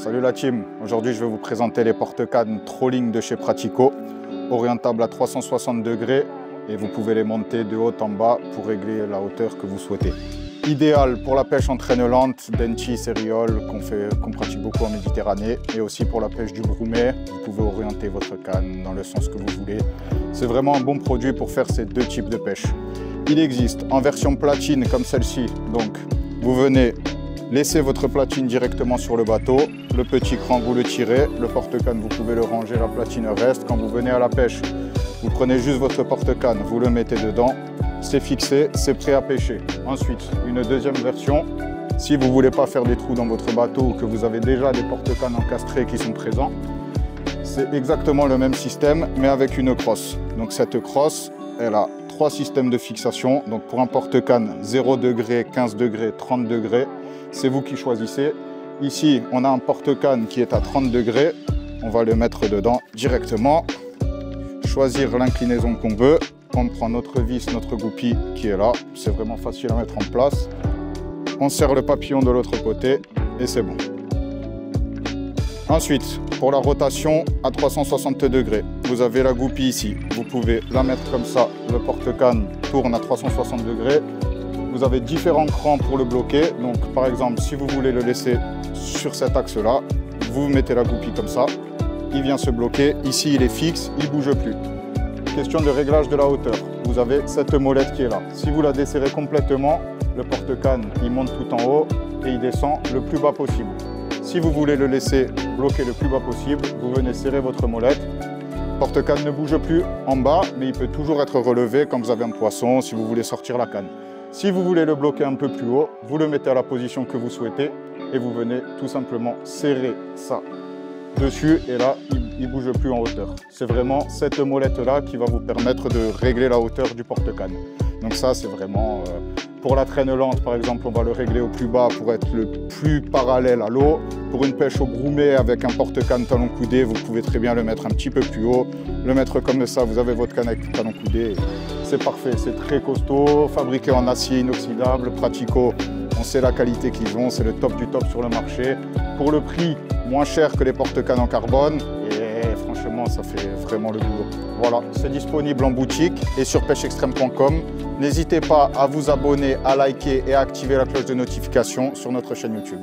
Salut la team, aujourd'hui je vais vous présenter les porte-cannes Trolling de chez Pratico, orientables à 360 degrés et vous pouvez les monter de haut en bas pour régler la hauteur que vous souhaitez. Idéal pour la pêche en traîne lente, dentis, sériole, qu'on pratique beaucoup en Méditerranée, et aussi pour la pêche du broumet, vous pouvez orienter votre canne dans le sens que vous voulez. C'est vraiment un bon produit pour faire ces deux types de pêche. Il existe en version platine comme celle-ci, donc vous venez laisser votre platine directement sur le bateau, le petit cran vous le tirez, le porte-canne vous pouvez le ranger, la platine reste. Quand vous venez à la pêche, vous prenez juste votre porte-canne, vous le mettez dedans, c'est fixé, c'est prêt à pêcher. Ensuite, une deuxième version, si vous ne voulez pas faire des trous dans votre bateau ou que vous avez déjà des porte-cannes encastrés qui sont présents, c'est exactement le même système mais avec une crosse. Donc cette crosse, elle a 3 systèmes de fixation. Donc pour un porte-canne 0 degré, 15 degrés, 30 degrés, c'est vous qui choisissez. Ici, on a un porte-canne qui est à 30 degrés. On va le mettre dedans directement. Choisir l'inclinaison qu'on veut. On prend notre vis, notre goupille qui est là. C'est vraiment facile à mettre en place. On serre le papillon de l'autre côté et c'est bon. Ensuite, pour la rotation à 360 degrés, vous avez la goupille ici. Vous pouvez la mettre comme ça. Le porte-canne tourne à 360 degrés. Vous avez différents crans pour le bloquer. Donc, par exemple, si vous voulez le laisser sur cet axe-là, vous mettez la goupille comme ça. Il vient se bloquer. Ici, il est fixe, il ne bouge plus. Question de réglage de la hauteur. Vous avez cette molette qui est là. Si vous la desserrez complètement, le porte-canne, il monte tout en haut et il descend le plus bas possible. Si vous voulez le laisser bloquer le plus bas possible, vous venez serrer votre molette. Le porte-canne ne bouge plus en bas, mais il peut toujours être relevé quand vous avez un poisson, si vous voulez sortir la canne. Si vous voulez le bloquer un peu plus haut, vous le mettez à la position que vous souhaitez et vous venez tout simplement serrer ça dessus et là, il ne bouge plus en hauteur. C'est vraiment cette molette-là qui va vous permettre de régler la hauteur du porte-canne. Donc ça, c'est vraiment... pour la traîne lente, par exemple, on va le régler au plus bas pour être le plus parallèle à l'eau. Pour une pêche au broumet avec un porte-canne talon coudé, vous pouvez très bien le mettre un petit peu plus haut, le mettre comme ça, vous avez votre canne avec talon coudé. C'est parfait, c'est très costaud, fabriqué en acier inoxydable, Pratico. On sait la qualité qu'ils ont, c'est le top du top sur le marché. Pour le prix, moins cher que les porte-cannes en carbone et franchement, ça fait vraiment le boulot. Voilà, c'est disponible en boutique et sur pêcheextreme.com. N'hésitez pas à vous abonner, à liker et à activer la cloche de notification sur notre chaîne YouTube.